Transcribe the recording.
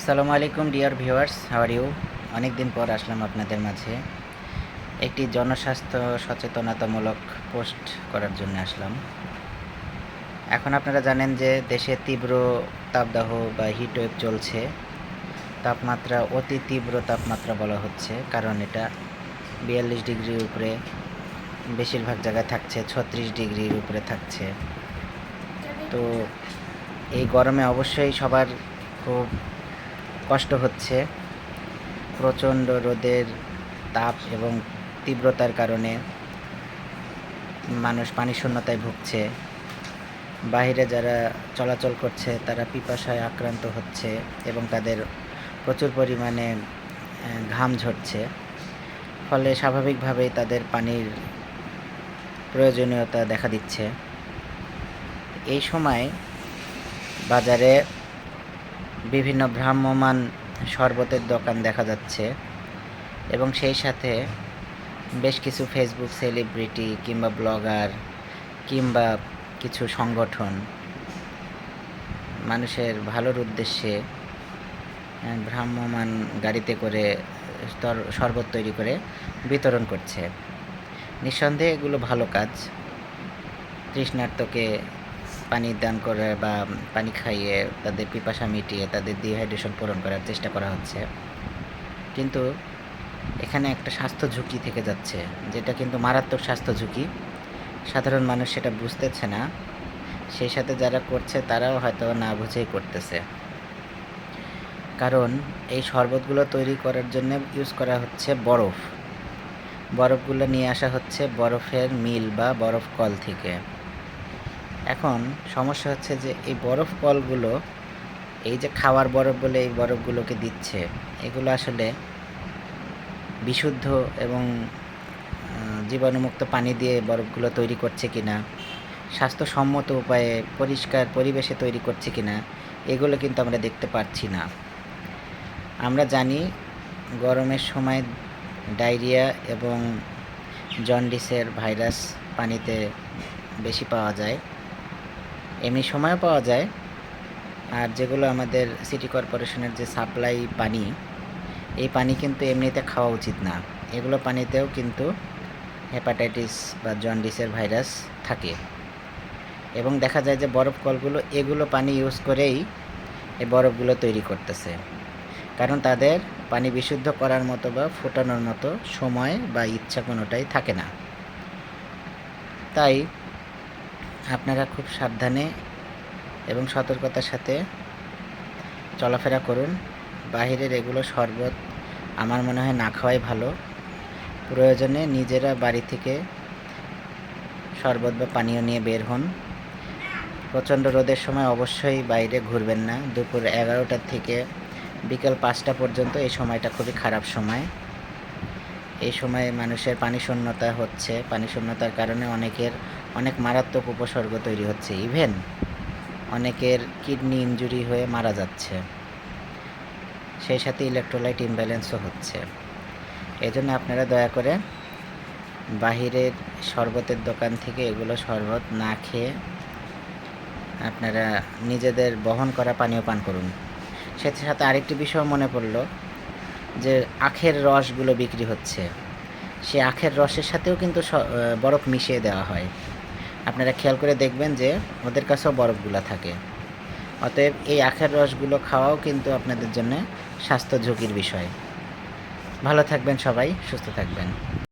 আসসালামু আলাইকুম dear viewers, how are you? অনেক দিন পর আসলাম আপনাদের মাঝে একটি জনস্বাস্থ্য সচেতনতামূলক পোস্ট করার জন্য আসলাম। এখন আপনারা জানেন যে দেশে তীব্র তাপদাহ বা হিটওয়েভ চলছে। তাপমাত্রা অতি তীব্র তাপমাত্রা বলা হচ্ছে, কারণ এটা 42 ডিগ্রির উপরে, বেশিরভাগ জায়গায় থাকছে 36 ডিগ্রির উপরে থাকছে। তো এই গরমে অবশ্যই সবার খুব কষ্ট হচ্ছে। প্রচণ্ড রোদের তাপ এবং তীব্রতার কারণে মানুষ পানিশূন্যতায় ভুগছে। বাইরে যারা চলাচল করছে তারা পিপাসায় আক্রান্ত হচ্ছে এবং তাদের প্রচুর পরিমাণে ঘাম ঝরছে, ফলে স্বাভাবিকভাবেই তাদের পানির প্রয়োজনীয়তা দেখা দিচ্ছে। এই সময় বাজারে বিভিন্ন ভ্রাম্যমাণ শরবতের দোকান দেখা যাচ্ছে এবং সেই সাথে বেশ কিছু ফেসবুক সেলিব্রিটি কিংবা ব্লগার কিংবা কিছু সংগঠন মানুষের ভালোর উদ্দেশ্যে ভ্রাম্যমাণ গাড়িতে করে শরবত তৈরি করে বিতরণ করছে। নিঃসন্দেহে এগুলো ভালো কাজ। তৃষ্ণার্তকে পানি দান করে বা পানি খাইয়ে তাদের পিপাসা মিটিয়ে তাদের ডিহাইড্রেশন পূরণ করার চেষ্টা করা হচ্ছে, কিন্তু এখানে একটা স্বাস্থ্য ঝুঁকি থেকে যাচ্ছে, যেটা কিন্তু মারাত্মক স্বাস্থ্য ঝুঁকি। সাধারণ মানুষ সেটা বুঝতেছে না, সেই সাথে যারা করছে তারাও হয়তো না বুঝেই করতেছে। কারণ এই শরবতগুলো তৈরি করার জন্য ইউজ করা হচ্ছে বরফগুলো নিয়ে আসা হচ্ছে বরফের মিল বা বরফ কল থেকে। এখন সমস্যা হচ্ছে যে এই বরফ কলগুলো, এই যে খাওয়ার বরফ বলে এই বরফগুলোকে দিচ্ছে, এগুলো আসলে বিশুদ্ধ এবং জীবাণুমুক্ত পানি দিয়ে বরফগুলো তৈরি করছে কিনা, স্বাস্থ্যসম্মত উপায়ে পরিষ্কার পরিবেশে তৈরি করছে কিনা, এগুলো কিন্তু আমরা দেখতে পাচ্ছি না। আমরা জানি গরমের সময় ডায়রিয়া এবং জন্ডিসের ভাইরাস পানিতে বেশি পাওয়া যায়, এমনি সময়ও পাওয়া যায়। আর যেগুলো আমাদের সিটি কর্পোরেশনের যে সাপ্লাই পানি, এই পানি কিন্তু এমনিতে খাওয়া উচিত না। এগুলো পানিতেও কিন্তু হেপাটাইটিস বা জন্ডিসের ভাইরাস থাকে এবং দেখা যায় যে বরফ কলগুলো এগুলো পানি ইউজ করেই এই বরফগুলো তৈরি করতেছে, কারণ তাদের পানি বিশুদ্ধ করার মতো বা ফোটানোর মতো সময় বা ইচ্ছা কোনোটাই থাকে না। তাই আপনারা খুব সাবধানে এবং সতর্কতার সাথে চলাফেরা করুন। বাহিরের এগুলো শরবত আমার মনে হয় না খাওয়াই ভালো। প্রয়োজনে নিজেরা বাড়ি থেকে শরবত বা পানীয় নিয়ে বের হন। প্রচণ্ড রোদের সময় অবশ্যই বাইরে ঘুরবেন না। দুপুর 11টা থেকে বিকেল 5টা পর্যন্ত এই সময়টা খুবই খারাপ সময়। এই সময় মানুষের পানিশূন্যতা হচ্ছে, পানিশূন্যতার কারণে অনেক মারাত্মক উপসর্গ তৈরি হচ্ছে। ইভেন অনেকের কিডনি ইনজুরি হয়ে মারা যাচ্ছে, সেই সাথে ইলেকট্রোলাইট ইমব্যালেন্সও হচ্ছে। এজন্য আপনারা দয়া করে বাহিরের শরবতের দোকান থেকে এগুলো শরবত না খেয়ে আপনারা নিজেদের বহন করা পানীয় পান করুন। সাথে সাথে আরেকটি বিষয় মনে পড়ল যে আখের রসগুলো বিক্রি হচ্ছে, সেই আখের রসের সাথেও কিন্তু বরফ মিশিয়ে দেওয়া হয়। আপনারা খেয়াল করে দেখবেন যে ওদের কাছেও বরফগুলো থাকে। অতএব এই আখের রসগুলো খাওয়াও কিন্তু আপনাদের জন্য স্বাস্থ্য ঝুঁকির বিষয়। ভালো থাকবেন সবাই, সুস্থ থাকবেন।